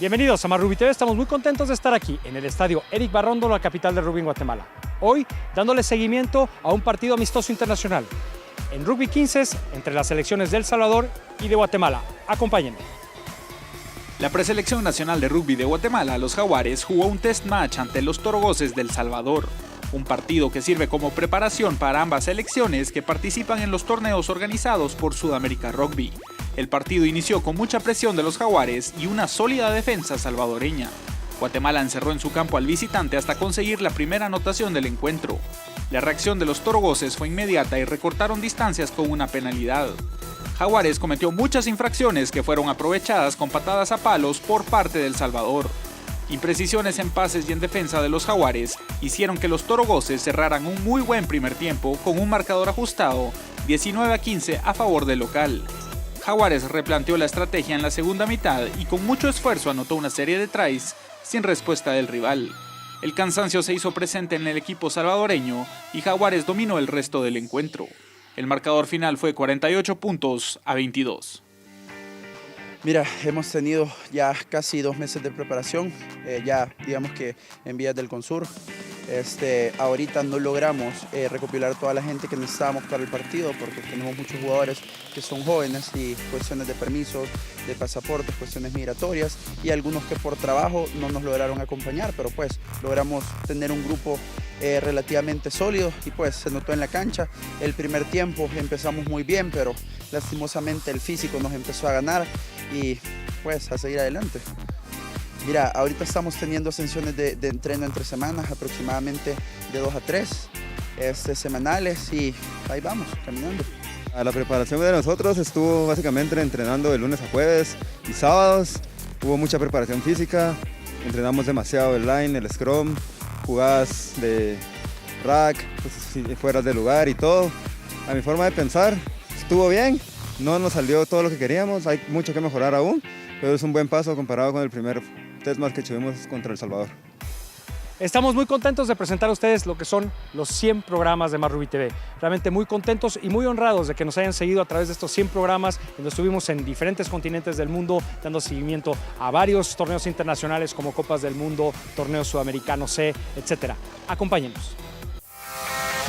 Bienvenidos a Más Rugby TV, estamos muy contentos de estar aquí en el Estadio Erick Barrondo, la capital del rugby en Guatemala. Hoy dándole seguimiento a un partido amistoso internacional en Rugby 15 entre las selecciones de El Salvador y de Guatemala. Acompáñenme. La preselección nacional de rugby de Guatemala, los Jaguares, jugó un test match ante los Torogoces de El Salvador. Un partido que sirve como preparación para ambas selecciones que participan en los torneos organizados por Sudamérica Rugby. El partido inició con mucha presión de los Jaguares y una sólida defensa salvadoreña. Guatemala encerró en su campo al visitante hasta conseguir la primera anotación del encuentro. La reacción de los Torogoces fue inmediata y recortaron distancias con una penalidad. Jaguares cometió muchas infracciones que fueron aprovechadas con patadas a palos por parte del Salvador. Imprecisiones en pases y en defensa de los Jaguares hicieron que los Torogoces cerraran un muy buen primer tiempo con un marcador ajustado 19-15 a favor del local. Jaguares replanteó la estrategia en la segunda mitad y con mucho esfuerzo anotó una serie de tries sin respuesta del rival. El cansancio se hizo presente en el equipo salvadoreño y Jaguares dominó el resto del encuentro. El marcador final fue 48 puntos a 22. Mira, hemos tenido ya casi 2 meses de preparación, ya digamos que en vías del Consur. Ahorita no logramos recopilar toda la gente que necesitábamos para el partido porque tenemos muchos jugadores que son jóvenes y cuestiones de permisos, de pasaportes, cuestiones migratorias y algunos que por trabajo no nos lograron acompañar, pero pues logramos tener un grupo relativamente sólido y pues se notó en la cancha. El primer tiempo empezamos muy bien, pero lastimosamente el físico nos empezó a ganar y pues a seguir adelante. Mira, ahorita estamos teniendo sesiones de entreno entre semanas, aproximadamente de 2 a 3 semanales y ahí vamos, caminando. La preparación de nosotros estuvo básicamente entrenando de lunes a jueves y sábados. Hubo mucha preparación física, entrenamos demasiado el line, el scrum, jugadas de rack, pues, fuera de lugar y todo. A mi forma de pensar, estuvo bien, no nos salió todo lo que queríamos, hay mucho que mejorar aún, pero es un buen paso comparado con el primer test match que tuvimos contra El Salvador. Estamos muy contentos de presentar a ustedes lo que son los 100 programas de Más Rugby TV. Realmente muy contentos y muy honrados de que nos hayan seguido a través de estos 100 programas, donde estuvimos en diferentes continentes del mundo, dando seguimiento a varios torneos internacionales como Copas del Mundo, torneos sudamericanos C, etc. Acompáñenos.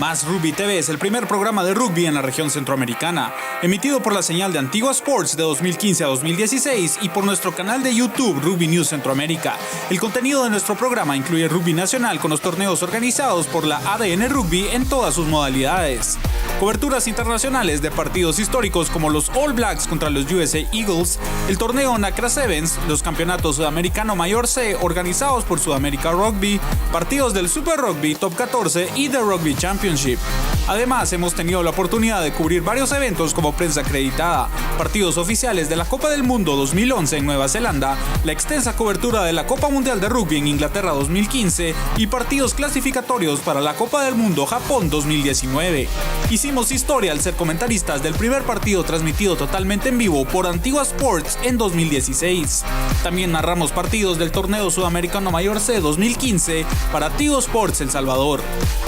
Más Rugby TV es el primer programa de rugby en la región centroamericana, emitido por la señal de Antigua Sports de 2015 a 2016 y por nuestro canal de YouTube Rugby News Centroamérica. El contenido de nuestro programa incluye rugby nacional con los torneos organizados por la ADN Rugby en todas sus modalidades. Coberturas internacionales de partidos históricos como los All Blacks contra los USA Eagles, el torneo NACRA Sevens, los campeonatos sudamericano Mayor C organizados por Sudamérica Rugby, partidos del Super Rugby Top 14 y The Rugby Championship. Además, hemos tenido la oportunidad de cubrir varios eventos como prensa acreditada, partidos oficiales de la Copa del Mundo 2011 en Nueva Zelanda, la extensa cobertura de la Copa Mundial de Rugby en Inglaterra 2015 y partidos clasificatorios para la Copa del Mundo Japón 2019. Hicimos historia al ser comentaristas del primer partido transmitido totalmente en vivo por Antigua Sports en 2016. También narramos partidos del torneo sudamericano Mayor C 2015 para Antigua Sports El Salvador.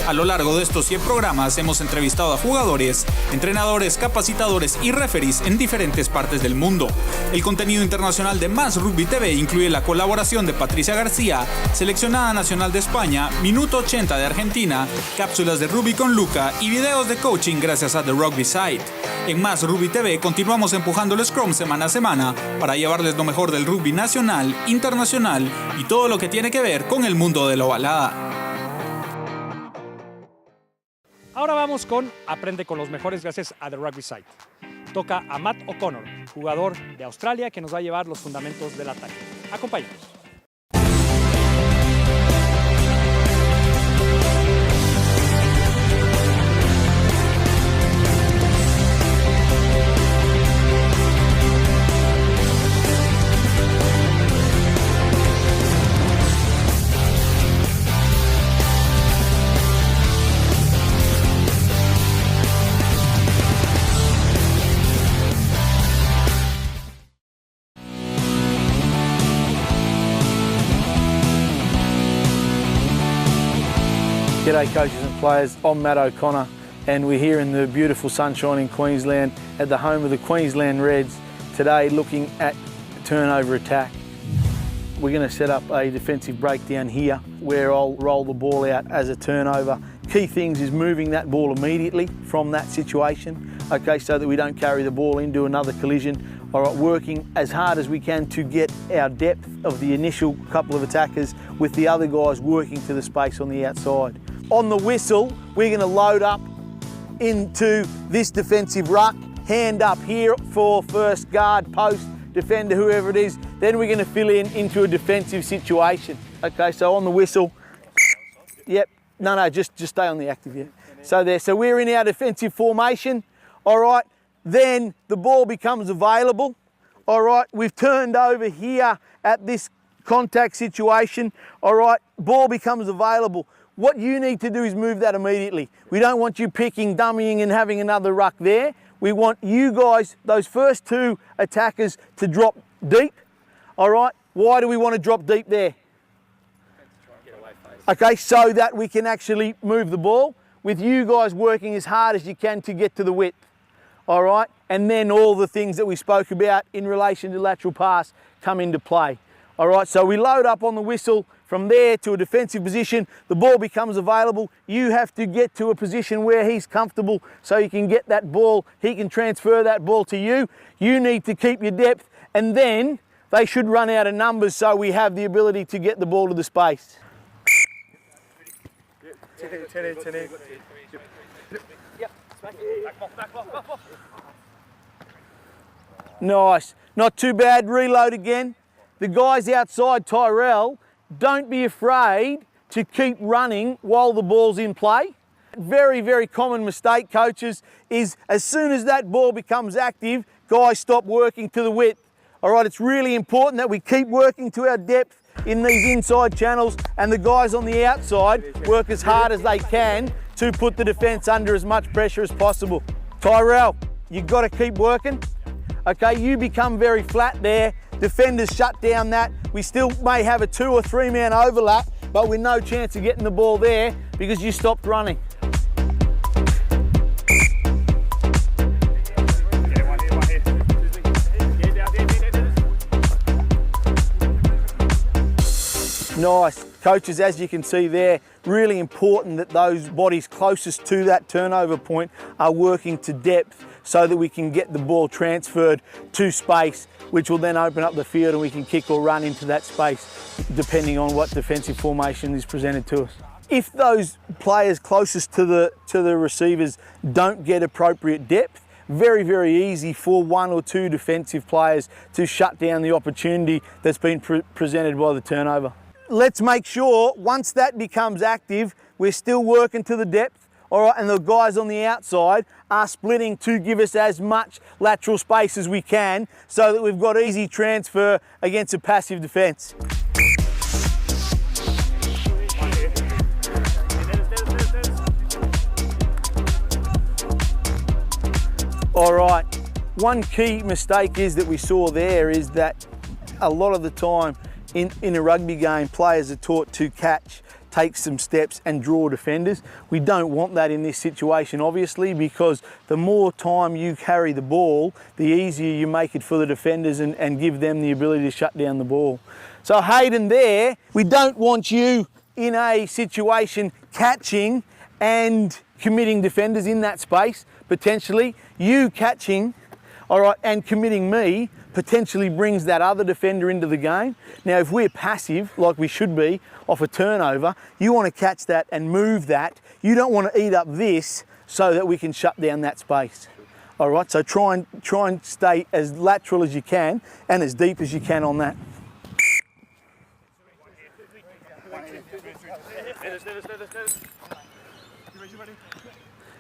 A lo largo de estos 100 programas hemos entrevistado a jugadores, entrenadores, capacitadores y referees en diferentes partes del mundo. El contenido internacional de Más Rugby TV incluye la colaboración de Patricia García, seleccionada nacional de España, Minuto 80 de Argentina, cápsulas de rugby con Luca y videos de coaching gracias a The Rugby Site. En Más Rugby TV continuamos empujando el Scrum semana a semana para llevarles lo mejor del rugby nacional, internacional y todo lo que tiene que ver con el mundo de la ovalada. Ahora vamos con Aprende con los mejores gracias a The Rugby Site. Toca a Matt O'Connor, jugador de Australia, que nos va a llevar los fundamentos del ataque. Acompáñanos. G'day coaches and players, I'm Matt O'Connor and we're here in the beautiful sunshine in Queensland at the home of the Queensland Reds, today looking at turnover attack. We're going to set up a defensive breakdown here where I'll roll the ball out as a turnover. Key things is moving that ball immediately from that situation, okay, so that we don't carry the ball into another collision. All right, working as hard as we can to get our depth of the initial couple of attackers with the other guys working to the space on the outside. On the whistle, we're going to load up into this defensive ruck, hand up here for first guard, post, defender, whoever it is. Then we're going to fill in into a defensive situation. Okay, so on the whistle, yep, no, just stay on the active, yeah. So we're in our defensive formation, all right. Then the ball becomes available, all right. We've turned over here at this contact situation, all right. Ball becomes available. What you need to do is move that immediately. We don't want you picking, dummying and having another ruck there. We want you guys, those first two attackers, to drop deep, all right. Why do we want to drop deep there? Okay, so that we can actually move the ball with you guys working as hard as you can to get to the width, all right? And then all the things that we spoke about in relation to lateral pass come into play, all right? So we load up on the whistle from there to a defensive position. The ball becomes available. You have to get to a position where he's comfortable so you can get that ball. He can transfer that ball to you. You need to keep your depth, and then they should run out of numbers so we have the ability to get the ball to the space. Nice, not too bad. Reload again. The guys outside, Tyrell, don't be afraid to keep running while the ball's in play. Very, very common mistake, coaches, is as soon as that ball becomes active, guys stop working to the width. All right, it's really important that we keep working to our depth in these inside channels, and the guys on the outside work as hard as they can to put the defence under as much pressure as possible. Tyrell, you've got to keep working. Okay, you become very flat there. Defenders shut down that. We still may have a 2 or 3 man overlap, but with no chance of getting the ball there because you stopped running. Nice. Coaches, as you can see there, really important that those bodies closest to that turnover point are working to depth so that we can get the ball transferred to space, which will then open up the field and we can kick or run into that space, depending on what defensive formation is presented to us. If those players closest to the receivers don't get appropriate depth, very, very easy for 1 or 2 defensive players to shut down the opportunity that's been presented by the turnover. Let's make sure once that becomes active, we're still working to the depth, all right, and the guys on the outside are splitting to give us as much lateral space as we can so that we've got easy transfer against a passive defence. All right, one key mistake is that we saw there is that a lot of the time in a rugby game, players are taught to catch, take some steps and draw defenders. We don't want that in this situation, obviously, because the more time you carry the ball, the easier you make it for the defenders and give them the ability to shut down the ball. So Hayden there, we don't want you in a situation catching and committing defenders in that space. Potentially, you catching, all right, and committing me potentially brings that other defender into the game. Now, if we're passive, like we should be, off a turnover, you want to catch that and move that. You don't want to eat up this so that we can shut down that space. All right, so try and stay as lateral as you can and as deep as you can on that.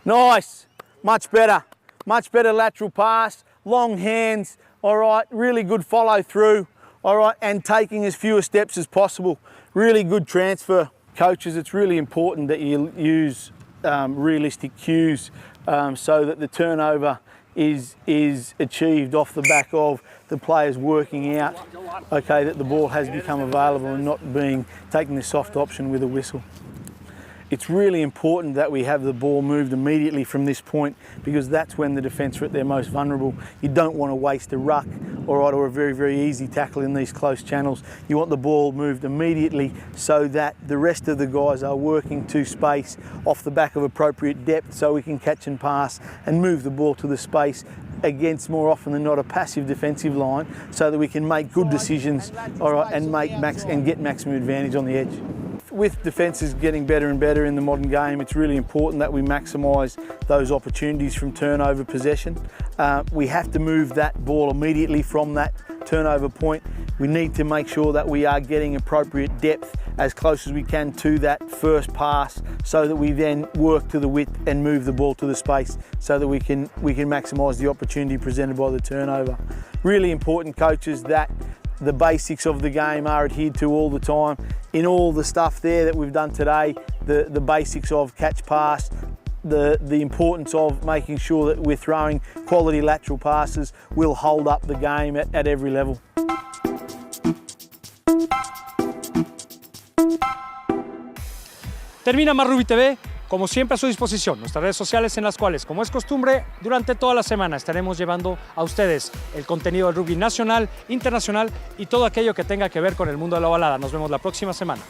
Nice, much better lateral pass, long hands, all right, really good follow through, all right, and taking as few steps as possible. Really good transfer. Coaches, it's really important that you use realistic cues so that the turnover is achieved off the back of the players working out, okay, that the ball has become available and not being taking the soft option with a whistle. It's really important that we have the ball moved immediately from this point, because that's when the defence are at their most vulnerable. You don't want to waste a ruck or a very, very easy tackle in these close channels. You want the ball moved immediately so that the rest of the guys are working to space off the back of appropriate depth, so we can catch and pass and move the ball to the space against, more often than not, a passive defensive line, so that we can make good decisions, and get maximum advantage on the edge. With defences getting better and better in the modern game, it's really important that we maximise those opportunities from turnover possession. We have to move that ball immediately from that turnover point. We need to make sure that we are getting appropriate depth as close as we can to that first pass, so that we then work to the width and move the ball to the space, so that we can maximise the opportunity presented by the turnover. Really important, coaches, that the basics of the game are adhered to all the time. In all the stuff there that we've done today, the basics of catch pass, the importance of making sure that we're throwing quality lateral passes will hold up the game at every level. Termina Más Rugby TV, como siempre a su disposición, nuestras redes sociales en las cuales, como es costumbre, durante toda la semana estaremos llevando a ustedes el contenido del rugby nacional, internacional y todo aquello que tenga que ver con el mundo de la balada. Nos vemos la próxima semana.